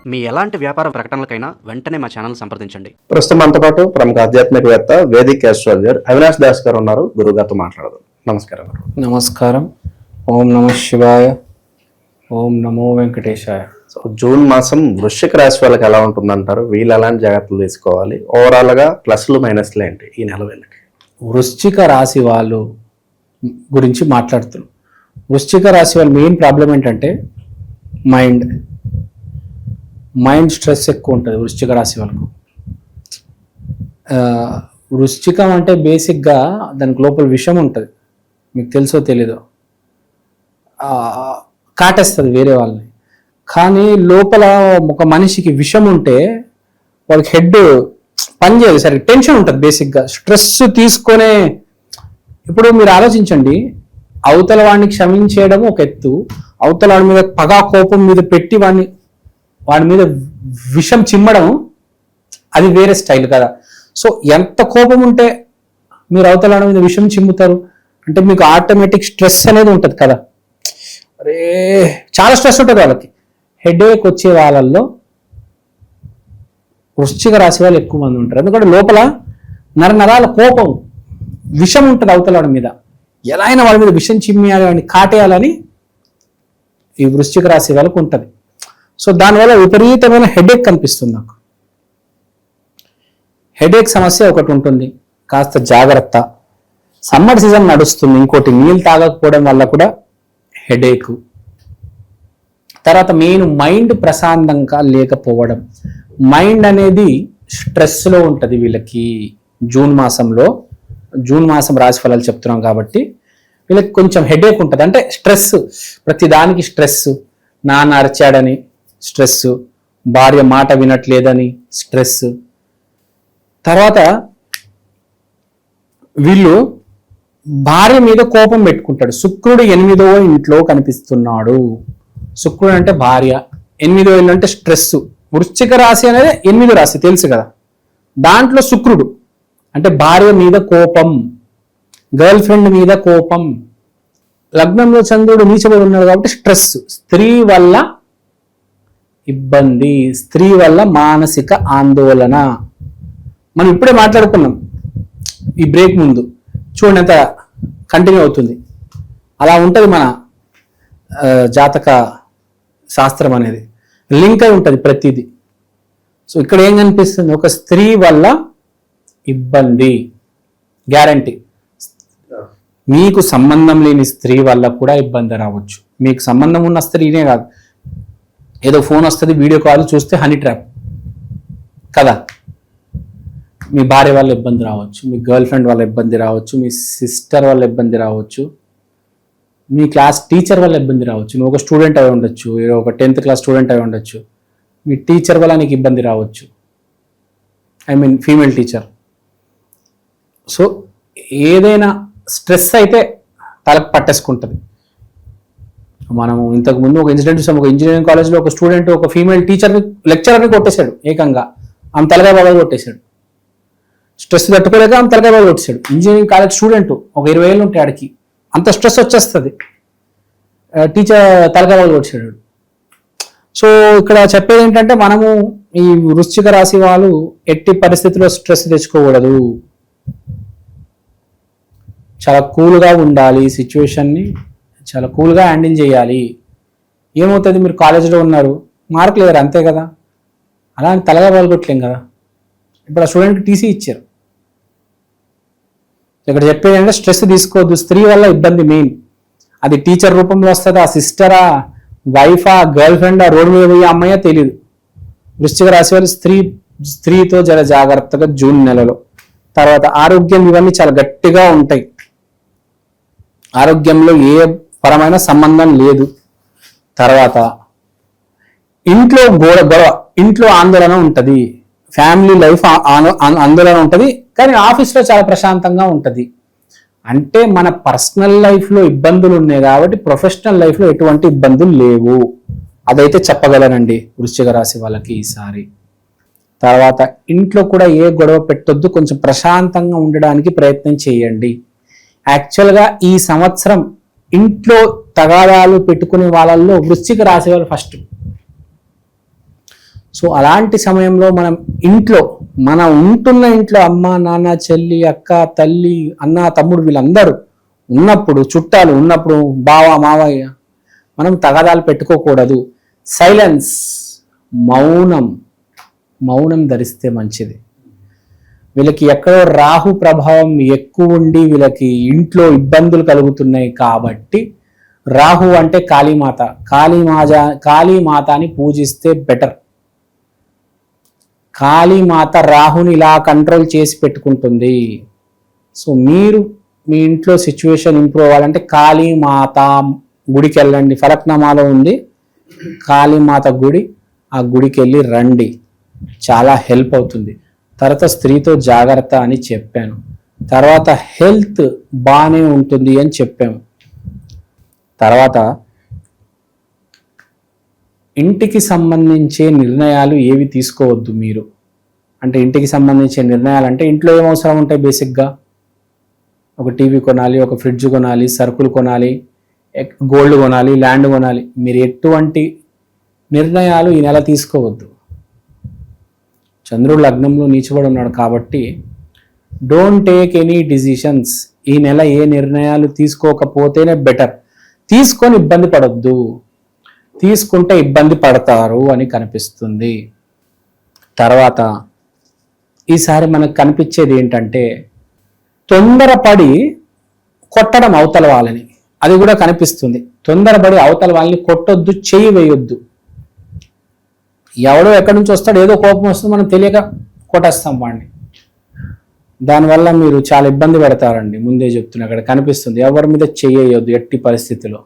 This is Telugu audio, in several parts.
మీ ఎలాంటి వ్యాపార ప్రకటనలకైనా వెంటనే మా ఛానల్ సంప్రదించండి. ప్రస్తుతం మనతో పాటు ప్రముఖ ఆధ్యాత్మికవేత్త వేదిక్ ఆస్ట్రాలజర్ అవినాష్ దాస్ గారు ఉన్నారు. గురువు గారితో మాట్లాడదాం. నమస్కారం. నమస్కారం. ఓం నమ శివాయ. ఓం నమో వెంకటేశాయ. సో జూన్ మాసం వృశ్చిక రాశి వాళ్ళకి ఎలా ఉంటుందంటారు? వీళ్ళు ఎలాంటి జాగ్రత్తలు తీసుకోవాలి? ఓవరాల్ గా ప్లస్లు మైనస్లు ఏంటి ఈ నెల వీళ్ళకి? వృశ్చిక రాశి వాళ్ళు గురించి మాట్లాడుతున్నాం. వృశ్చిక రాశి వాళ్ళ మెయిన్ ప్రాబ్లం ఏంటంటే మైండ్ స్ట్రెస్ ఎక్కువ ఉంటుంది వృశ్చిక రాశి వాళ్ళకు. వృశ్చికం అంటే బేసిక్గా దానికి లోపల విషం ఉంటుంది, మీకు తెలుసో తెలీదో, కాటేస్తుంది వేరే వాళ్ళని. కానీ లోపల ఒక మనిషికి విషం ఉంటే వాళ్ళకి హెడ్ పనిచేయదు, సరే టెన్షన్ ఉంటుంది బేసిక్గా, స్ట్రెస్ తీసుకొనే. ఇప్పుడు మీరు ఆలోచించండి, అవతల వాడిని క్షమించేయడం ఒక ఎత్తు, అవతల వాడి మీద పగా కోపం మీద పెట్టి వాడి మీద విషం చిమ్మడం అది వేరే స్టైల్ కదా. సో ఎంత కోపం ఉంటే మీరు అవతల వాడి మీద విషం చిమ్ముతారు అంటే మీకు ఆటోమేటిక్ స్ట్రెస్ అనేది ఉంటుంది కదా. అరే చాలా స్ట్రెస్ ఉంటుంది వాళ్ళకి. హెడేక్ వచ్చే వాళ్ళల్లో వృశ్చిక రాశి వాళ్ళు ఎక్కువ మంది ఉంటారు. ఎందుకంటే లోపల నరాల కోపం విషం ఉంటుంది అవతల వాడి మీద, ఎలా అయినా వాళ్ళ మీద విషం చిమ్మేయాలి, వాడిని కాటేయాలని ఈ వృశ్చిక రాశి వాళ్ళకు ఉంటుంది. సో దానివల్ల విపరీతమైన హెడేక్ కనిపిస్తుంది నాకు. హెడేక్ సమస్య ఒకటి ఉంటుంది, కాస్త జాగ్రత్త. సమ్మర్ సీజన్ నడుస్తుంది, ఇంకోటి నీళ్ళు తాగకపోవడం వల్ల కూడా హెడేక్. తర్వాత మెయిన్ మైండ్ ప్రశాంతంగా లేకపోవడం. మైండ్ అనేది స్ట్రెస్లో ఉంటుంది వీళ్ళకి. జూన్ మాసం రాశి ఫలాలు చెప్తున్నాం కాబట్టి వీళ్ళకి కొంచెం హెడేక్ ఉంటుంది. అంటే స్ట్రెస్, ప్రతిదానికి స్ట్రెస్. నాన్న అరిచాడని స్ట్రెస్, భార్య మాట వినట్లేదని స్ట్రెస్. తర్వాత వీళ్ళు భార్య మీద కోపం పెట్టుకుంటాడు. శుక్రుడు 8వ ఇంట్లో కనిపిస్తున్నాడు. శుక్రుడు అంటే భార్య, 8వ ఇల్లు అంటే స్ట్రెస్. వృశ్చిక రాశి అనేది 8వ రాశి తెలుసు కదా, దాంట్లో శుక్రుడు అంటే భార్య మీద కోపం, గర్ల్ ఫ్రెండ్ మీద కోపం. లగ్నంలో చంద్రుడు నీచబడి ఉన్నాడు కాబట్టి స్ట్రెస్. స్త్రీ వల్ల ఇబ్బంది, స్త్రీ వల్ల మానసిక ఆందోళన. మనం ఇప్పుడే మాట్లాడుకున్నాం ఈ బ్రేక్ ముందు, చూడండి ఎంత కంటిన్యూ అవుతుంది. అలా ఉంటుంది మన జాతక శాస్త్రం అనేది, లింక్ అయి ఉంటుంది ప్రతిదీ. సో ఇక్కడ ఏం కనిపిస్తుంది, ఒక స్త్రీ వల్ల ఇబ్బంది గ్యారంటీ. మీకు సంబంధం లేని స్త్రీ వల్ల కూడా ఇబ్బంది రావచ్చు. మీకు సంబంధం ఉన్న స్త్రీనే కాదు, ఏదో ఫోన్ వస్తుంది, వీడియో కాల్ చూస్తే హనీ ట్రాప్ కదా. మీ భార్య వల్ల ఇబ్బంది రావచ్చు, మీ గర్ల్ ఫ్రెండ్ వల్ల ఇబ్బంది రావచ్చు, మీ సిస్టర్ వల్ల ఇబ్బంది రావచ్చు, మీ క్లాస్ టీచర్ వల్ల ఇబ్బంది రావచ్చు. నువ్వు ఒక స్టూడెంట్ అయి ఉండొచ్చు, ఒక 10th క్లాస్ స్టూడెంట్ అయి ఉండొచ్చు, మీ టీచర్ వల్ల నీకు ఇబ్బంది రావచ్చు, ఫీమేల్ టీచర్. సో ఏదైనా స్ట్రెస్ అయితే తలకు పట్టేసుకుంటుంది. మనము ఇంతకుముందు ఒక ఇన్సిడెంట్ చూసాం, ఒక ఇంజనీరింగ్ కాలేజ్లో ఒక స్టూడెంట్ ఒక ఫీమేల్ టీచర్ని, లెక్చరర్ని కొట్టేశాడు ఏకంగా. ఆమె తలకాయ బాగా కొట్టేశాడు, స్ట్రెస్ తట్టుకోలేక ఆమె తలకాయ బాగా కొట్టేశాడు. ఇంజనీరింగ్ కాలేజ్ స్టూడెంట్, ఒక 20 ఏళ్ళు ఉంటాయి ఆడికి, అంత స్ట్రెస్ వచ్చేస్తుంది, టీచర్ తలకాయ బాగా కొట్టేశాడు. సో ఇక్కడ చెప్పేది ఏంటంటే, మనము ఈ వృశ్చిక రాశి వాళ్ళు ఎట్టి పరిస్థితుల్లో స్ట్రెస్ తెచ్చుకోకూడదు, చాలా కూల్గా ఉండాలి, సిచ్యువేషన్ని చాలా కూల్గా హ్యాండిల్ చేయాలి. ఏమవుతుంది, మీరు కాలేజీలో ఉన్నారు, మార్కులు లేరు అంతే కదా, అలా తలగా పాల్గొట్టలేం కదా. ఇప్పుడు ఆ స్టూడెంట్కి టీసీ ఇచ్చారు. ఇక్కడ చెప్పేది అంటే స్ట్రెస్ తీసుకోవద్దు. స్త్రీ వల్ల ఇబ్బంది మెయిన్, అది టీచర్ రూపంలో వస్తుందా, సిస్టరా, వైఫా, గర్ల్ ఫ్రెండా, రోడ్డు మీద పోయే అమ్మాయా తెలియదు. వృశ్చిక రాశి వాళ్ళు స్త్రీతో జర జాగ్రత్తగా జూన్ నెలలో. తర్వాత ఆరోగ్యం, ఇవన్నీ చాలా గట్టిగా ఉంటాయి. ఆరోగ్యంలో ఏ పరమైన సంబంధం లేదు. తర్వాత ఇంట్లో గొడవ, ఇంట్లో ఆందోళన ఉంటుంది, ఫ్యామిలీ లైఫ్ ఆందోళన ఉంటుంది, కానీ ఆఫీస్లో చాలా ప్రశాంతంగా ఉంటుంది. అంటే మన పర్సనల్ లైఫ్లో ఇబ్బందులు ఉన్నాయి కాబట్టి ప్రొఫెషనల్ లైఫ్లో ఎటువంటి ఇబ్బందులు లేవు, అదైతే చెప్పగలనండి వృశ్చిక రాశి వాళ్ళకి ఈసారి. తర్వాత ఇంట్లో కూడా ఏ గొడవ పెట్టొద్దు, కొంచెం ప్రశాంతంగా ఉండడానికి ప్రయత్నం చేయండి. యాక్చువల్గా ఈ సంవత్సరం ఇంట్లో తగాదాలు పెట్టుకునే వాళ్ళల్లో వృశ్చిక రాశి వాళ్ళు ఫస్ట్. సో అలాంటి సమయంలో మనం ఉంటున్న ఇంట్లో అమ్మ నాన్న చెల్లి అక్క తల్లి అన్న తమ్ముడు వీళ్ళందరూ ఉన్నప్పుడు, చుట్టాలు ఉన్నప్పుడు, బావ మావయ్య, మనం తగాదాలు పెట్టుకోకూడదు. సైలెన్స్, మౌనం ధరిస్తే మంచిది. వీళ్ళకి ఎక్కడో రాహు ప్రభావం ఎక్కువ ఉండి వీళ్ళకి ఇంట్లో ఇబ్బందులు కలుగుతున్నాయి కాబట్టి రాహు అంటే కాళీమాతని పూజిస్తే బెటర్. కాళీమాత రాహుని ఇలా కంట్రోల్ చేసి పెట్టుకుంటుంది. సో మీరు మీ ఇంట్లో సిచ్యువేషన్ ఇంప్రూవ్ అవ్వాలంటే కాళీమాత గుడికి వెళ్ళండి. ఫలక్నామాలో ఉంది కాళీమాత గుడి, ఆ గుడికి వెళ్ళి రండి, చాలా హెల్ప్ అవుతుంది. తర్వాత స్త్రీతో జాగ్రత్త అని చెప్పాను. తర్వాత హెల్త్ బాగానే ఉంటుంది అని చెప్పాము. తర్వాత ఇంటికి సంబంధించే నిర్ణయాలు ఏవి తీసుకోవద్దు మీరు. అంటే ఇంటికి సంబంధించే నిర్ణయాలు అంటే ఇంట్లో ఏం అవసరం ఉంటాయి? బేసిక్గా ఒక టీవీ కొనాలి, ఒక ఫ్రిడ్జ్ కొనాలి, సరుకులు కొనాలి, గోల్డ్ కొనాలి, ల్యాండ్ కొనాలి. మీరు ఎటువంటి నిర్ణయాలు ఈ నెల తీసుకోవద్దు. చంద్రుడు లగ్నంలో నీచబడి ఉన్నాడు కాబట్టి డోంట్ టేక్ ఎనీ డిసిషన్స్. ఈ నెల ఏ నిర్ణయాలు తీసుకోకపోతేనే బెటర్. తీసుకొని ఇబ్బంది పడొద్దు, తీసుకుంటే ఇబ్బంది పడతారు అని కనిపిస్తుంది. తర్వాత ఈసారి మనకు కనిపించేది ఏంటంటే తొందరపడి కొట్టడం అవతల వాళ్ళని, అది కూడా కనిపిస్తుంది. తొందరపడి అవతల వాళ్ళని కొట్టొద్దు, చెయ్యి వేయొద్దు. ఎవడో ఎక్కడి నుంచి వస్తాడు, ఏదో కోపం వస్తుంది, మనం తెలియక కొట్టేస్తాం వాడిని. దానివల్ల మీరు చాలా ఇబ్బంది పడతారండి. ముందే చెప్తున్నా, అక్కడ కనిపిస్తుంది. ఎవరి మీద చెయ్యొద్దు ఎట్టి పరిస్థితిలో.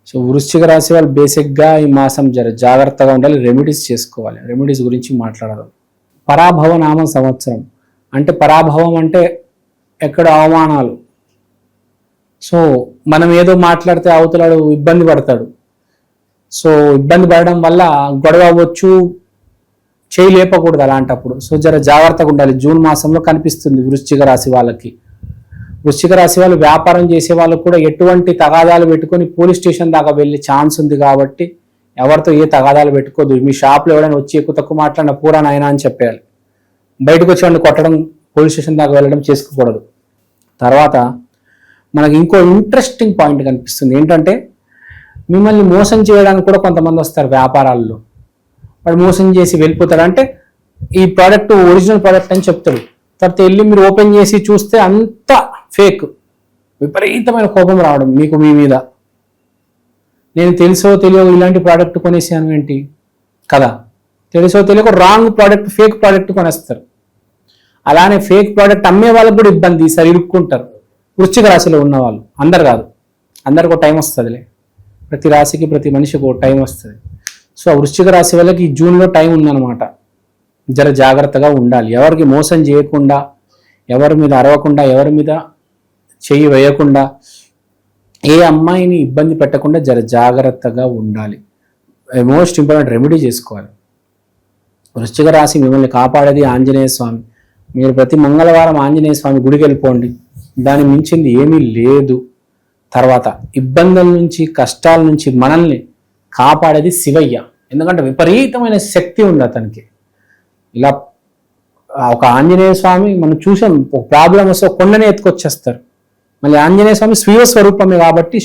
సో వృశ్చిక రాశి వాళ్ళు బేసిక్గా ఈ మాసం జాగ్రత్తగా ఉండాలి, రెమెడీస్ చేసుకోవాలి. రెమెడీస్ గురించి మాట్లాడదాం. పరాభవ నామ సంవత్సరం అంటే పరాభవం అంటే ఎక్కడ అవమానాలు. సో మనం ఏదో మాట్లాడితే అవతలాడు ఇబ్బంది పడతాడు. సో ఇబ్బంది పడడం వల్ల గొడవ అవ్వచ్చు, చేయి లేపకూడదు అలాంటప్పుడు. సో జాగ్రత్తగా ఉండాలి. జూన్ మాసంలో కనిపిస్తుంది వృశ్చిక రాశి వాళ్ళకి. వృశ్చిక రాశి వాళ్ళు వ్యాపారం చేసే వాళ్ళు కూడా ఎటువంటి తగాదాలు పెట్టుకొని పోలీస్ స్టేషన్ దాకా వెళ్ళే ఛాన్స్ ఉంది కాబట్టి ఎవరితో ఏ తగాదాలు పెట్టుకోదు. మీ షాప్లో ఎవరైనా వచ్చి ఎక్కువ తక్కువ మాట్లాడిన పూరా నాయన అని చెప్పేయాలి. బయటకు వచ్చేవాడిని కొట్టడం, పోలీస్ స్టేషన్ దాకా వెళ్ళడం చేసుకోకూడదు. తర్వాత మనకి ఇంకో ఇంట్రెస్టింగ్ పాయింట్ కనిపిస్తుంది. ఏంటంటే మిమ్మల్ని మోసం చేయడానికి కూడా కొంతమంది వస్తారు వ్యాపారాల్లో. వాడు మోసం చేసి వెళ్ళిపోతాడు. అంటే ఈ ప్రోడక్ట్ ఒరిజినల్ ప్రోడక్ట్ అని చెప్తాడు. తర్వాత వెళ్ళి మీరు ఓపెన్ చేసి చూస్తే అంతా ఫేక్. విపరీతమైన కోపం రావడం మీకు మీ మీద. నేను తెలుసో తెలియో ఇలాంటి ప్రోడక్ట్ కొనేసాను ఏంటి కదా, తెలుసో తెలియక రాంగ్ ప్రోడక్ట్, ఫేక్ ప్రోడక్ట్ కొనేస్తారు. అలానే ఫేక్ ప్రోడక్ట్ అమ్మే వాళ్ళకు కూడా ఇబ్బంది, ఈసారి ఇరుక్కుంటారు. వృశ్చిక రాశిలో ఉన్న వాళ్ళు, అందరు కాదు, అందరికి ఒక టైం వస్తుందిలే. ప్రతి రాశికి ప్రతి మనిషికి ఒక టైం వస్తుంది. సో వృశ్చిక రాశి వాళ్ళకి జూన్లో టైం ఉందన్నమాట. జాగ్రత్తగా ఉండాలి. ఎవరికి మోసం చేయకుండా, ఎవరి మీద అరవకుండా, ఎవరి మీద చెయ్యి వేయకుండా, ఏ అమ్మాయిని ఇబ్బంది పెట్టకుండా జాగ్రత్తగా ఉండాలి. మోస్ట్ ఇంపార్టెంట్ రెమెడీ చేసుకోవాలి. వృశ్చిక రాశి మిమ్మల్ని కాపాడేది ఆంజనేయ స్వామి. మీరు ప్రతి మంగళవారం ఆంజనేయ స్వామి గుడికి వెళ్ళిపోండి. దాని మించింది ఏమీ లేదు. తర్వాత ఇబ్బందుల నుంచి, కష్టాల నుంచి మనల్ని కాపాడేది శివయ్య. ఎందుకంటే విపరీతమైన శక్తి ఉంది అతనికి. ఇలా ఒక ఆంజనేయ స్వామి మనం చూసాం, ఒక ప్రాబ్లం వస్తే కొండనే ఎత్తుకొచ్చేస్తారు. మళ్ళీ ఆంజనేయ స్వామి స్వీయ స్వరూపమే కాబట్టి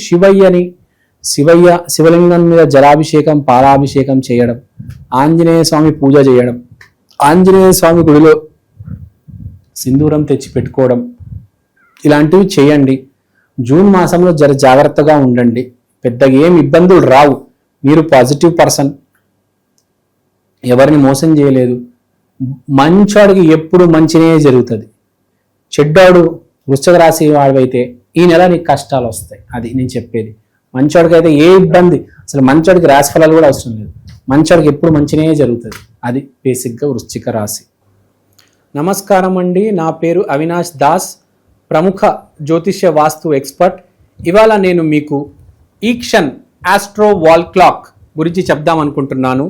శివలింగం మీద జలాభిషేకం, పాలాభిషేకం చేయడం, ఆంజనేయ స్వామి పూజ చేయడం, ఆంజనేయ స్వామి గుడిలో సింధూరం తెచ్చి పెట్టుకోవడం, ఇలాంటివి చేయండి. జూన్ మాసంలో జాగ్రత్తగా ఉండండి. పెద్దగా ఏం ఇబ్బందులు రావు. మీరు పాజిటివ్ పర్సన్, ఎవరిని మోసం చేయలేదు. మంచోడికి ఎప్పుడు మంచినే జరుగుతుంది. చెడ్డాడు వృశ్చిక రాశి వాడివైతే ఈ నెల నీకు కష్టాలు వస్తాయి. అది నేను చెప్పేది. మంచోడికి అయితే ఏ ఇబ్బంది, అసలు మంచోడికి రాశి ఫలాలు కూడా అవసరం లేదు. మంచోడికి ఎప్పుడు మంచినే జరుగుతుంది. అది బేసిక్గా వృశ్చిక రాశి. నమస్కారం అండి, నా పేరు అవినాష్ దాస్, ప్రముఖ జ్యోతిష్య వాస్తు ఎక్స్పర్ట్. ఇవాళ నేను మీకు ఈక్షన్ ఆస్ట్రో వాల్ క్లాక్ గురించి చెప్దాం అనుకుంటున్నాను.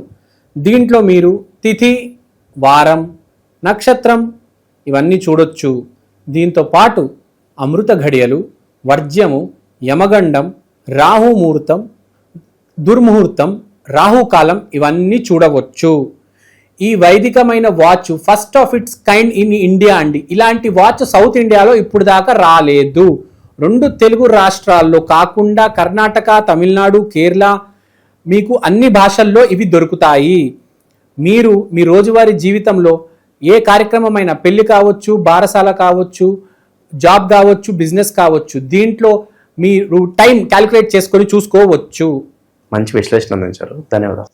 దీంట్లో మీరు తిథి, వారం, నక్షత్రం ఇవన్నీ చూడొచ్చు. దీంతో పాటు అమృత ఘడియలు, వర్జ్యము, యమగండం, రాహుముహూర్తం, దుర్ముహూర్తం, రాహుకాలం ఇవన్నీ చూడవచ్చు. ఈ వైదికమైన watch first of its kind in India అండి. ఇలాంటి వాచ్ సౌత్ ఇండియాలో ఇప్పుడు దాకా రాలేదు. 2 తెలుగు రాష్ట్రాల్లో కాకుండా కర్ణాటక, తమిళనాడు, కేరళ మీకు అన్ని భాషల్లో ఇవి దొరుకుతాయి. మీరు మీ రోజువారీ జీవితంలో ఏ కార్యక్రమమైనా, పెళ్లి కావచ్చు, బారసాల కావచ్చు, జాబ్ కావచ్చు, బిజినెస్ కావచ్చు, దీంట్లో మీరు టైం క్యాలిక్యులేట్ చేసుకొని చూసుకోవచ్చు. మంచి విశ్లేషణ అందించారు. ధన్యవాదాలు.